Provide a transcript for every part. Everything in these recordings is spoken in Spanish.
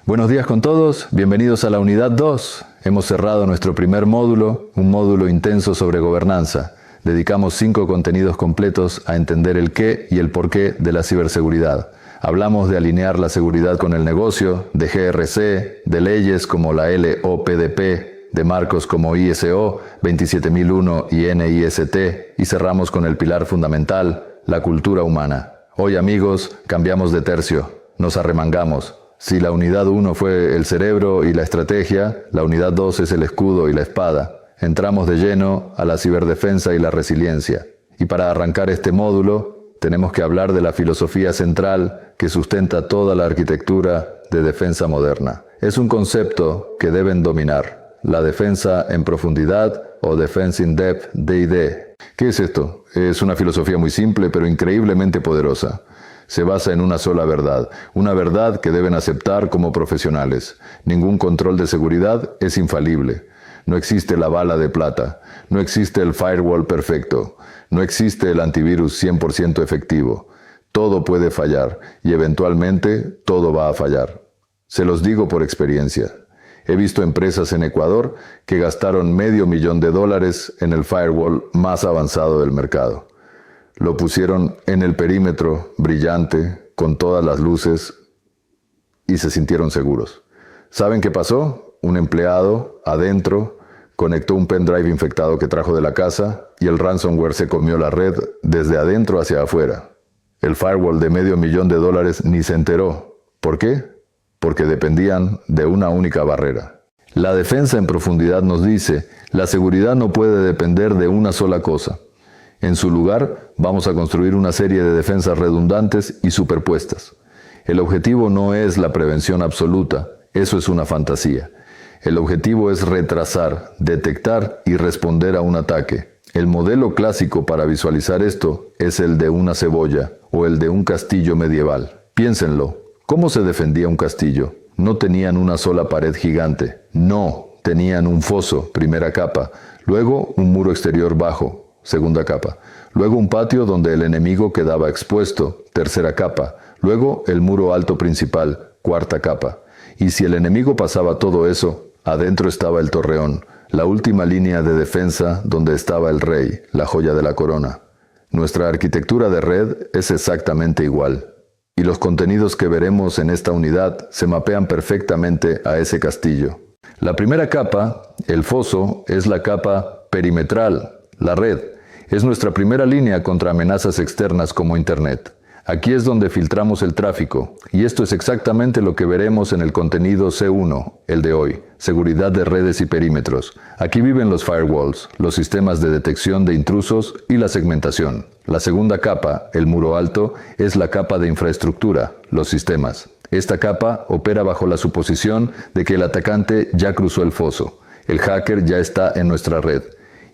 Buenos días con todos, bienvenidos a la unidad 2. Hemos cerrado nuestro primer módulo, un módulo intenso sobre gobernanza. Dedicamos 5 contenidos completos a entender el qué y el por qué de la ciberseguridad. Hablamos de alinear la seguridad con el negocio, de GRC, de leyes como la LOPDP, de marcos como ISO 27001 y NIST, y cerramos con el pilar fundamental, la cultura humana. Hoy, amigos, cambiamos de tercio, nos arremangamos. Si la unidad 1 fue el cerebro y la estrategia, la unidad 2 es el escudo y la espada. Entramos de lleno a la ciberdefensa y la resiliencia. Y para arrancar este módulo, tenemos que hablar de la filosofía central que sustenta toda la arquitectura de defensa moderna. Es un concepto que deben dominar, la defensa en profundidad o Defense in Depth, DID. ¿Qué es esto? Es una filosofía muy simple pero increíblemente poderosa. Se basa en una sola verdad, una verdad que deben aceptar como profesionales. Ningún control de seguridad es infalible. No existe la bala de plata, no existe el firewall perfecto, no existe el antivirus 100% efectivo. Todo puede fallar y eventualmente todo va a fallar. Se los digo por experiencia. He visto empresas en Ecuador que gastaron $500,000 en el firewall más avanzado del mercado. Lo pusieron en el perímetro, brillante, con todas las luces, y se sintieron seguros. ¿Saben qué pasó? Un empleado, adentro, conectó un pendrive infectado que trajo de la casa, y el ransomware se comió la red desde adentro hacia afuera. El firewall de $500,000 ni se enteró. ¿Por qué? Porque dependían de una única barrera. La defensa en profundidad nos dice, la seguridad no puede depender de una sola cosa. En su lugar, vamos a construir una serie de defensas redundantes y superpuestas. El objetivo no es la prevención absoluta, eso es una fantasía. El objetivo es retrasar, detectar y responder a un ataque. El modelo clásico para visualizar esto es el de una cebolla o el de un castillo medieval. Piénsenlo, ¿cómo se defendía un castillo? No tenían una sola pared gigante, no, tenían un foso, primera capa, luego un muro exterior bajo, segunda capa. Luego un patio donde el enemigo quedaba expuesto, tercera capa. Luego el muro alto principal, cuarta capa. Y si el enemigo pasaba todo eso, adentro estaba el torreón, la última línea de defensa donde estaba el rey, la joya de la corona. Nuestra arquitectura de red es exactamente igual. Y los contenidos que veremos en esta unidad se mapean perfectamente a ese castillo. La primera capa, el foso, es la capa perimetral, la red. Es nuestra primera línea contra amenazas externas como Internet. Aquí es donde filtramos el tráfico, y esto es exactamente lo que veremos en el contenido C1, el de hoy, seguridad de redes y perímetros. Aquí viven los firewalls, los sistemas de detección de intrusos y la segmentación. La segunda capa, el muro alto, es la capa de infraestructura, los sistemas. Esta capa opera bajo la suposición de que el atacante ya cruzó el foso. El hacker ya está en nuestra red.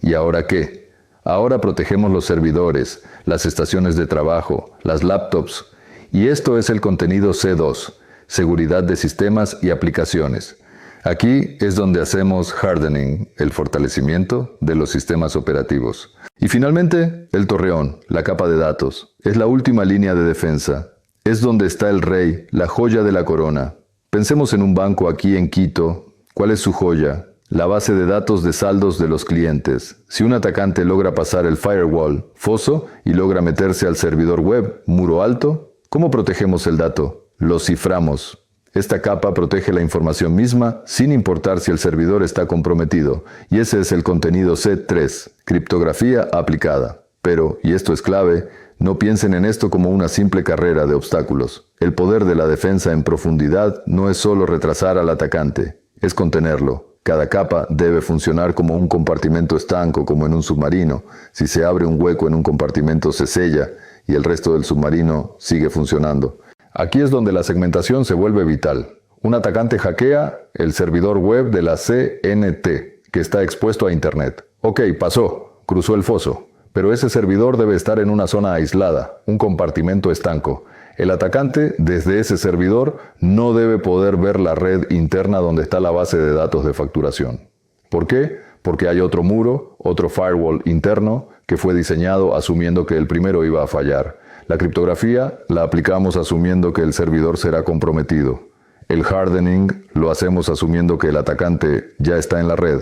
¿Y ahora qué? Ahora protegemos los servidores, las estaciones de trabajo, las laptops. Y esto es el contenido C2, seguridad de sistemas y aplicaciones. Aquí es donde hacemos hardening, el fortalecimiento de los sistemas operativos. Y finalmente, el torreón, la capa de datos. Es la última línea de defensa. Es donde está el rey, la joya de la corona. Pensemos en un banco aquí en Quito. ¿Cuál es su joya? La base de datos de saldos de los clientes. Si un atacante logra pasar el firewall, foso, y logra meterse al servidor web, muro alto, ¿cómo protegemos el dato? Lo ciframos. Esta capa protege la información misma sin importar si el servidor está comprometido. Y ese es el contenido C3, criptografía aplicada. Pero, y esto es clave, no piensen en esto como una simple carrera de obstáculos. El poder de la defensa en profundidad no es solo retrasar al atacante, es contenerlo. Cada capa debe funcionar como un compartimento estanco, como en un submarino. Si se abre un hueco en un compartimento se sella y el resto del submarino sigue funcionando. Aquí es donde la segmentación se vuelve vital. Un atacante hackea el servidor web de la CNT, que está expuesto a Internet. Ok, pasó, cruzó el foso, pero ese servidor debe estar en una zona aislada, un compartimento estanco. El atacante, desde ese servidor, no debe poder ver la red interna donde está la base de datos de facturación. ¿Por qué? Porque hay otro muro, otro firewall interno, que fue diseñado asumiendo que el primero iba a fallar. La criptografía la aplicamos asumiendo que el servidor será comprometido. El hardening lo hacemos asumiendo que el atacante ya está en la red.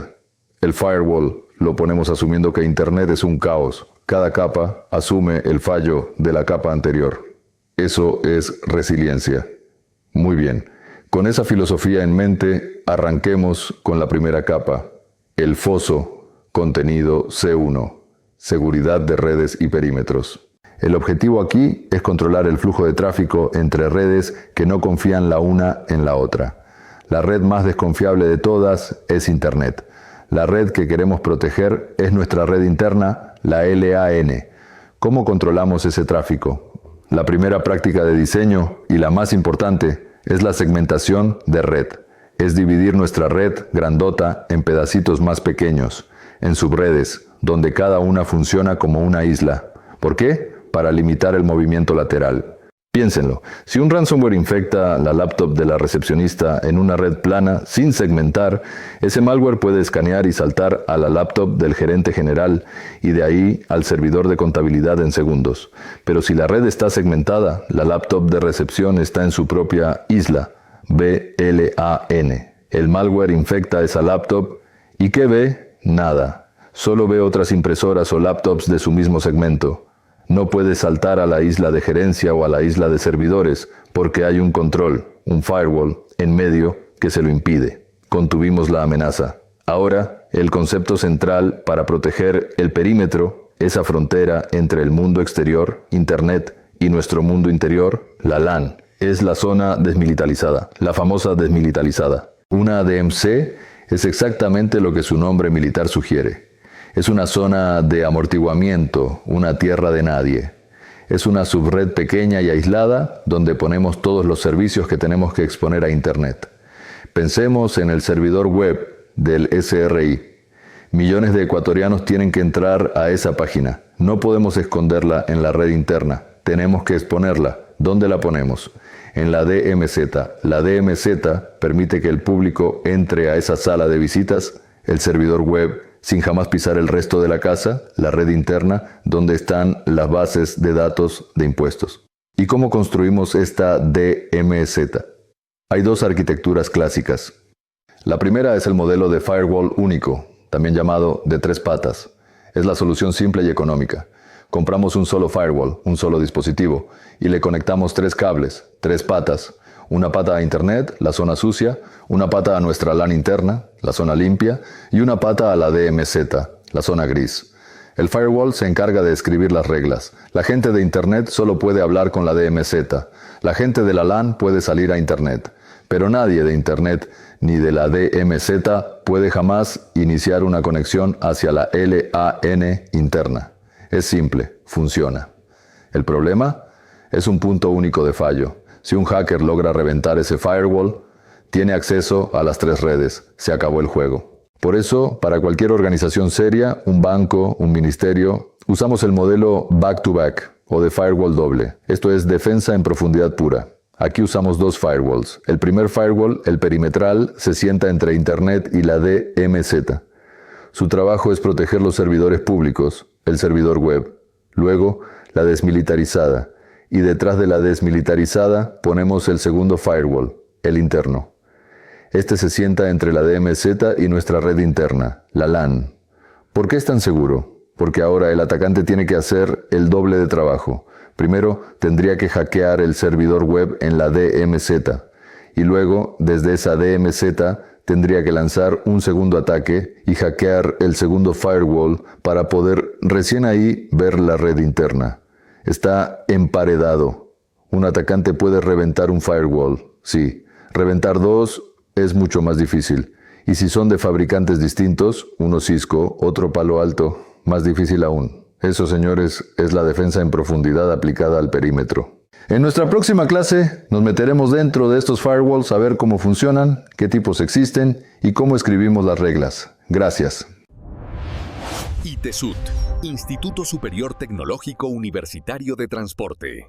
El firewall lo ponemos asumiendo que Internet es un caos. Cada capa asume el fallo de la capa anterior. Eso es resiliencia. Muy bien. Con esa filosofía en mente, arranquemos con la primera capa, el foso contenido C1, seguridad de redes y perímetros. El objetivo aquí es controlar el flujo de tráfico entre redes que no confían la una en la otra. La red más desconfiable de todas es Internet. La red que queremos proteger es nuestra red interna, la LAN. ¿Cómo controlamos ese tráfico? La primera práctica de diseño, y la más importante, es la segmentación de red. Es dividir nuestra red grandota en pedacitos más pequeños, en subredes, donde cada una funciona como una isla. ¿Por qué? Para limitar el movimiento lateral. Piénsenlo, si un ransomware infecta la laptop de la recepcionista en una red plana sin segmentar, ese malware puede escanear y saltar a la laptop del gerente general y de ahí al servidor de contabilidad en segundos. Pero si la red está segmentada, la laptop de recepción está en su propia isla, VLAN. El malware infecta esa laptop y ¿qué ve? Nada. Solo ve otras impresoras o laptops de su mismo segmento. No puede saltar a la isla de gerencia o a la isla de servidores porque hay un control, un firewall, en medio que se lo impide. Contuvimos la amenaza. Ahora, el concepto central para proteger el perímetro, esa frontera entre el mundo exterior, Internet, y nuestro mundo interior, la LAN, es la zona desmilitarizada, la famosa desmilitarizada. Una DMZ es exactamente lo que su nombre militar sugiere. Es una zona de amortiguamiento, una tierra de nadie. Es una subred pequeña y aislada donde ponemos todos los servicios que tenemos que exponer a Internet. Pensemos en el servidor web del SRI. Millones de ecuatorianos tienen que entrar a esa página. No podemos esconderla en la red interna. Tenemos que exponerla. ¿Dónde la ponemos? En la DMZ. La DMZ permite que el público entre a esa sala de visitas, el servidor web, sin jamás pisar el resto de la casa, la red interna, donde están las bases de datos de impuestos. ¿Y cómo construimos esta DMZ? Hay dos arquitecturas clásicas. La primera es el modelo de firewall único, también llamado de 3 patas. Es la solución simple y económica. Compramos un solo firewall, un solo dispositivo, y le conectamos 3 cables, 3 patas. Una pata a Internet, la zona sucia, una pata a nuestra LAN interna, la zona limpia, y una pata a la DMZ, la zona gris. El firewall se encarga de escribir las reglas. La gente de Internet solo puede hablar con la DMZ. La gente de la LAN puede salir a Internet. Pero nadie de Internet ni de la DMZ puede jamás iniciar una conexión hacia la LAN interna. Es simple, funciona. El problema es un punto único de fallo. Si un hacker logra reventar ese firewall, tiene acceso a las 3 redes. Se acabó el juego. Por eso, para cualquier organización seria, un banco, un ministerio, usamos el modelo back-to-back o de firewall doble. Esto es defensa en profundidad pura. Aquí usamos 2 firewalls. El primer firewall, el perimetral, se sienta entre Internet y la DMZ. Su trabajo es proteger los servidores públicos, el servidor web. Luego, la desmilitarizada. Y detrás de la desmilitarizada ponemos el segundo firewall, el interno. Este se sienta entre la DMZ y nuestra red interna, la LAN. ¿Por qué es tan seguro? Porque ahora el atacante tiene que hacer el doble de trabajo. Primero, tendría que hackear el servidor web en la DMZ. Y luego, desde esa DMZ, tendría que lanzar un segundo ataque y hackear el segundo firewall para poder recién ahí ver la red interna. Está emparedado. Un atacante puede reventar un firewall, sí. Reventar 2 es mucho más difícil. Y si son de fabricantes distintos, uno Cisco, otro Palo Alto, más difícil aún. Eso, señores, es la defensa en profundidad aplicada al perímetro. En nuestra próxima clase nos meteremos dentro de estos firewalls a ver cómo funcionan, qué tipos existen y cómo escribimos las reglas. Gracias. ITESUT, Instituto Superior Tecnológico Universitario de Transporte.